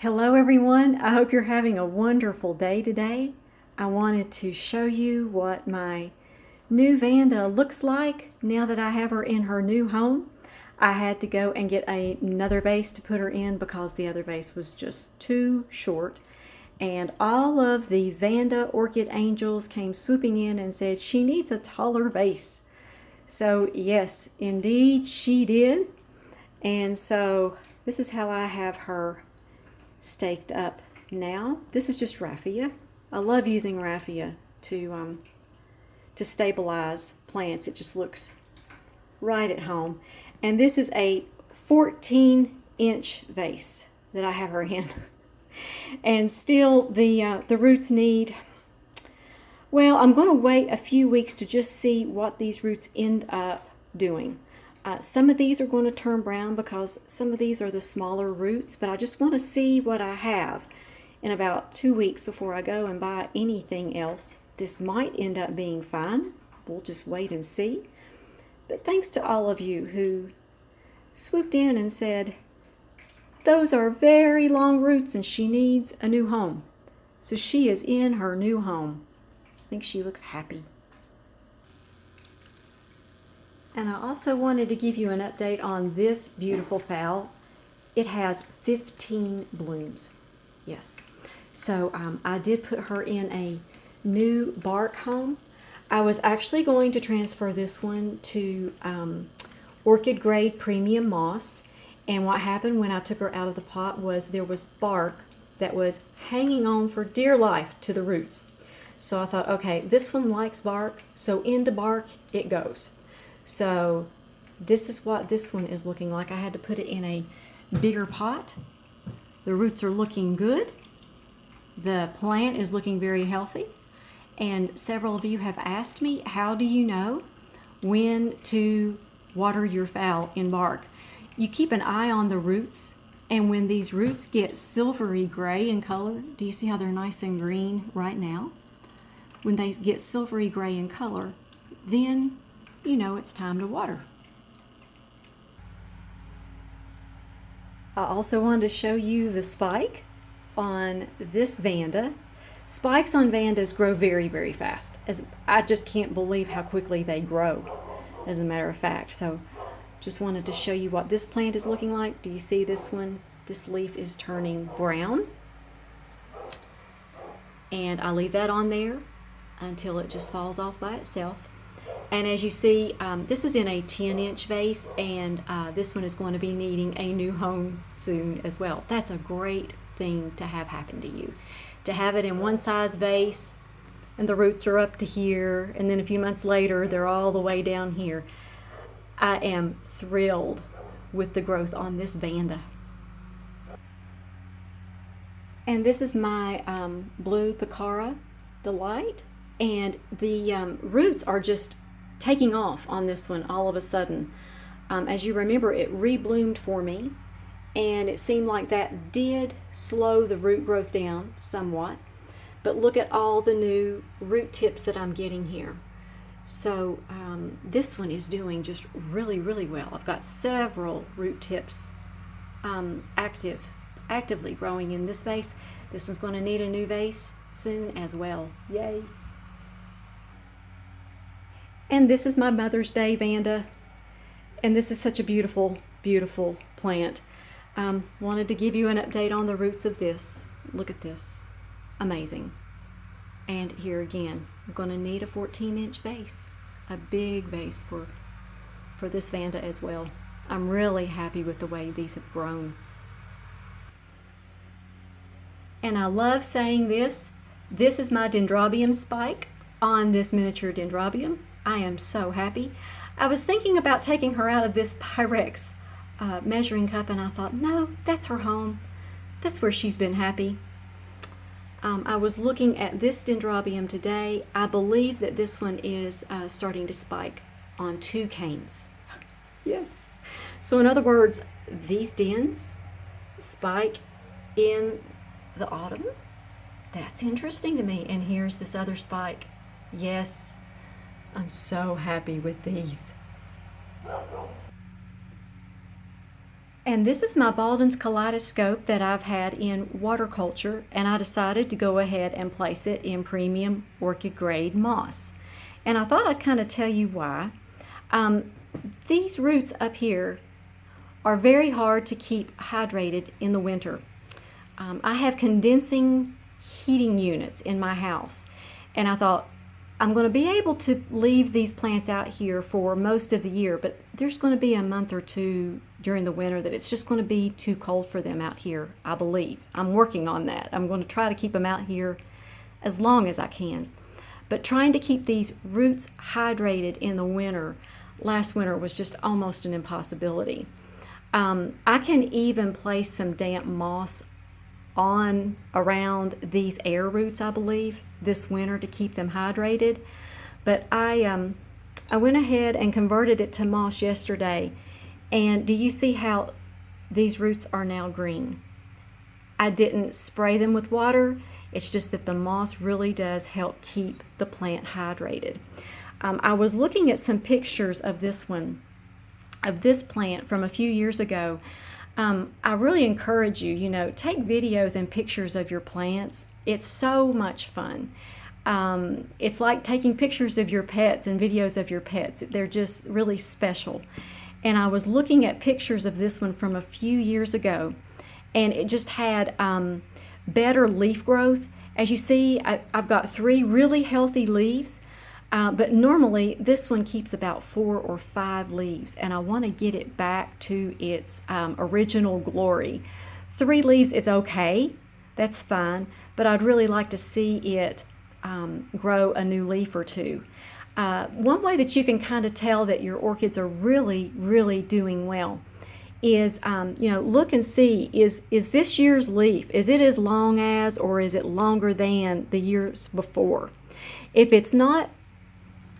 Hello everyone, I hope you're having a wonderful day today. I wanted to show you what my new Vanda looks like now that I have her in her new home. I had to go and get another vase to put her in because the other vase was just too short. And all of the Vanda orchid angels came swooping in and said she needs a taller vase. So yes, indeed she did. And so this is how I have her staked up now. This is just raffia. I love using raffia to stabilize plants. It just looks right at home. And this is a 14-inch vase that I have her in. And still the roots need, well, I'm going to wait a few weeks to just see what these roots end up doing. Some of these are going to turn brown because some of these are the smaller roots, but I just want to see what I have in about 2 weeks before I go and buy anything else. This might end up being fine. We'll just wait and see. But thanks to all of you who swooped in and said, those are very long roots and she needs a new home. So she is in her new home. I think she looks happy. And I also wanted to give you an update on this beautiful phal. It has 15 blooms. Yes. So I did put her in a new bark home. I was actually going to transfer this one to Orchid grade premium moss. And what happened when I took her out of the pot was there was bark that was hanging on for dear life to the roots. So I thought, okay, this one likes bark, so into bark it goes. So this is what this one is looking like. I had to put it in a bigger pot. The roots are looking good. The plant is looking very healthy. And several of you have asked me, how do you know when to water your phal in bark? You keep an eye on the roots, and when these roots get silvery gray in color, do you see how they're nice and green right now? When they get silvery gray in color, then you know it's time to water. I also wanted to show you the spike on this Vanda. Spikes on Vandas grow very, very fast. I just can't believe how quickly they grow, as a matter of fact. So just wanted to show you what this plant is looking like. Do you see this one? This leaf is turning brown. And I leave that on there until it just falls off by itself. And as you see, this is in a 10-inch vase, and this one is going to be needing a new home soon as well. That's a great thing to have happen to you. To have it in one size vase, and the roots are up to here, and then a few months later, they're all the way down here. I am thrilled with the growth on this Vanda. And this is my blue Picara Delight, and the roots are just taking off on this one all of a sudden. As you remember, it rebloomed for me, and it seemed like that did slow the root growth down somewhat. But look at all the new root tips that I'm getting here. So this one is doing just really, really well. I've got several root tips actively growing in this vase. This one's going to need a new vase soon as well. Yay! And this is my Mother's Day Vanda. And this is such a beautiful, beautiful plant. Wanted to give you an update on the roots of this. Look at this. Amazing. And here again, I'm going to need a 14-inch vase. A big vase for this Vanda as well. I'm really happy with the way these have grown. And I love saying this. This is my Dendrobium spike on this miniature Dendrobium. I am so happy. I was thinking about taking her out of this Pyrex measuring cup, and I thought, no, that's her home. That's where she's been happy. I was looking at this Dendrobium today. I believe that this one is starting to spike on 2 canes. Yes. So in other words, these dens spike in the autumn. That's interesting to me. And here's this other spike. Yes. I'm so happy with these. And this is my Baldwin's kaleidoscope that I've had in water culture, and I decided to go ahead and place it in premium orchid grade moss. And I thought I'd kind of tell you why. These roots up here are very hard to keep hydrated in the winter. I have condensing heating units in my house, and I thought I'm going to be able to leave these plants out here for most of the year, but there's going to be a month or two during the winter that it's just going to be too cold for them out here, I believe. I'm working on that. I'm going to try to keep them out here as long as I can. But trying to keep these roots hydrated in the winter, last winter, was just almost an impossibility. I can even place some damp moss on around these air roots, I believe, this winter to keep them hydrated. But I went ahead and converted it to moss yesterday, and do you see how these roots are now green? I didn't spray them with water. It's just that the moss really does help keep the plant hydrated. I was looking at some pictures of this plant from a few years ago. I really encourage you, take videos and pictures of your plants. It's so much fun. It's like taking pictures of your pets and videos of your pets. They're just really special. And I was looking at pictures of this one from a few years ago, and it just had better leaf growth. As you see, I've got 3 really healthy leaves. But normally this one keeps about 4 or 5 leaves, and I want to get it back to its original glory. 3 leaves is okay, that's fine, but I'd really like to see it grow a new leaf or 2. One way that you can kind of tell that your orchids are really, really doing well is, look and see, is this year's leaf, is it as long as, or is it longer than the years before? If it's not,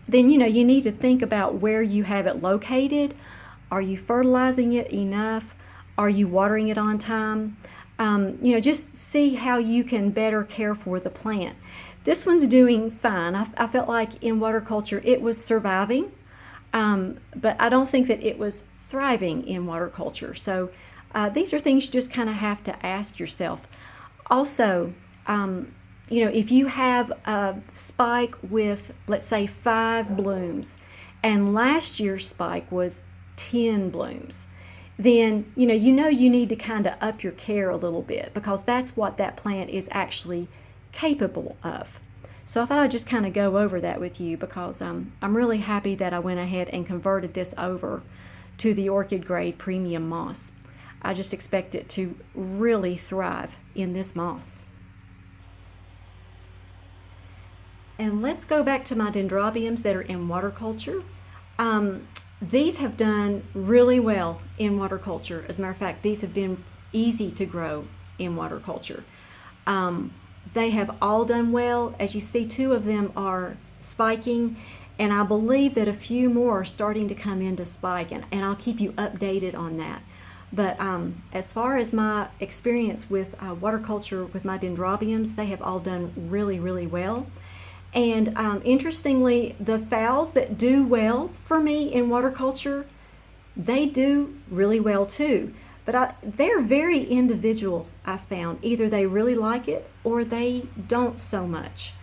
then you need to think about where you have it located. Are you fertilizing it enough? Are you watering it on time? Just see how you can better care for the plant. This one's doing fine. I felt like in water culture it was surviving, but I don't think that it was thriving in water culture. So these are things you just kind of have to ask yourself. Also, if you have a spike with, let's say, 5 blooms, and last year's spike was 10 blooms, then you need to kind of up your care a little bit, because that's what that plant is actually capable of. So I thought I'd just kind of go over that with you, because I'm really happy that I went ahead and converted this over to the orchid grade premium moss. I just expect it to really thrive in this moss. And let's go back to my dendrobiums that are in water culture. These have done really well in water culture. As a matter of fact, these have been easy to grow in water culture. They have all done well. As you see, 2 of them are spiking, and I believe that a few more are starting to come into spike, and I'll keep you updated on that. But as far as my experience with water culture with my dendrobiums, they have all done really, really well. And interestingly, the phals that do well for me in water culture, they do really well too. But they're very individual, I found. Either they really like it or they don't so much.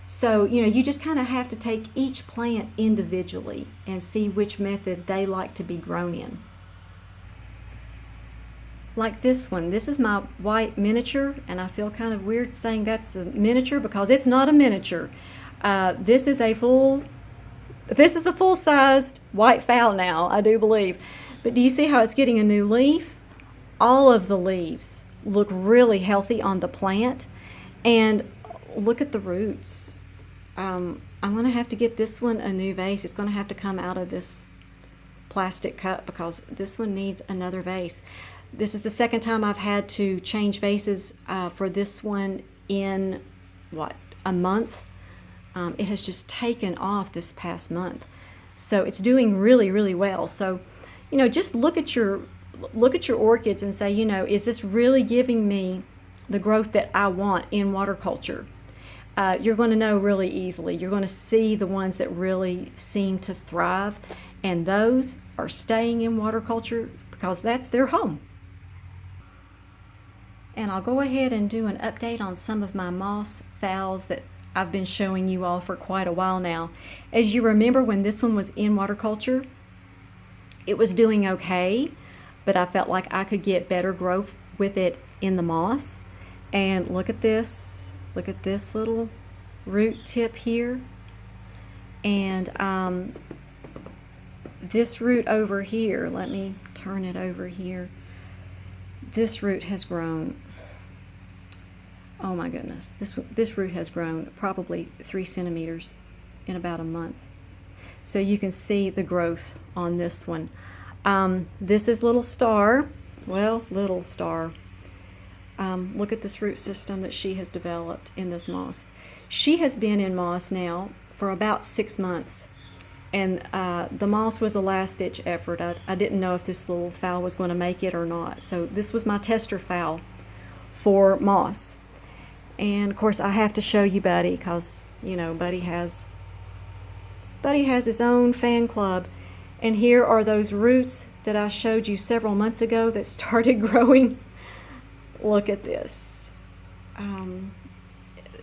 So, you just kind of have to take each plant individually and see which method they like to be grown in. Like this one. This is my white miniature, and I feel kind of weird saying that's a miniature because it's not a miniature. This is a full-sized white phal now, I do believe. But do you see how it's getting a new leaf? All of the leaves look really healthy on the plant, and look at the roots. I'm going to have to get this one a new vase. It's going to have to come out of this plastic cup because this one needs another vase. This is the second time I've had to change vases for this one in, a month. It has just taken off this past month. So it's doing really, really well. So, just look at your orchids and say, is this really giving me the growth that I want in water culture? You're going to know really easily. You're going to see the ones that really seem to thrive, and those are staying in water culture because that's their home. And I'll go ahead and do an update on some of my moss phals that I've been showing you all for quite a while now. As you remember, when this one was in water culture, it was doing okay, but I felt like I could get better growth with it in the moss. And look at this little root tip here. And this root over here, let me turn it over here. This root has grown, oh my goodness, this root has grown probably 3 centimeters in about a month. So you can see the growth on this one. This is Little Star. Well, Little Star. Look at this root system that she has developed in this moss. She has been in moss now for about 6 months. And the moss was a last-ditch effort. I didn't know if this little phal was going to make it or not. So this was my tester phal for moss. And of course I have to show you Buddy, because you know Buddy has his own fan club. And here are those roots that I showed you several months ago that started growing. Look at this.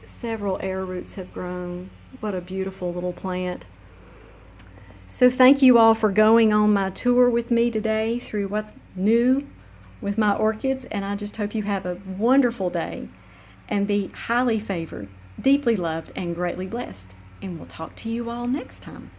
Several air roots have grown. What a beautiful little plant. So thank you all for going on my tour with me today through what's new with my orchids, and I just hope you have a wonderful day and be highly favored, deeply loved, and greatly blessed. And we'll talk to you all next time.